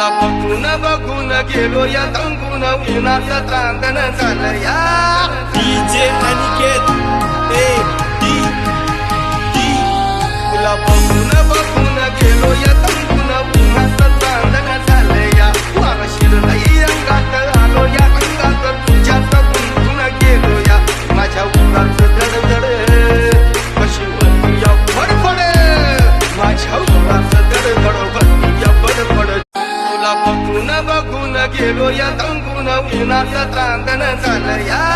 तुला बघून बघून गेलो या तंगून उन्हाचं चांदण झालं या डीजे अनिकेत तुला बघून बघून गेलो या तंगून उन्हाचं चांदण झालं या वारशील नाही अंगात आलो या अंगात तुझ्यात गुंतून गेलो या माझ्या उराचं धडधड कशी बनली या फडफड माझ्या उराचं धडधड बनली या फडफड तुला बघून बघून गेलो या तंगून उन्हाचं चांदण झालं या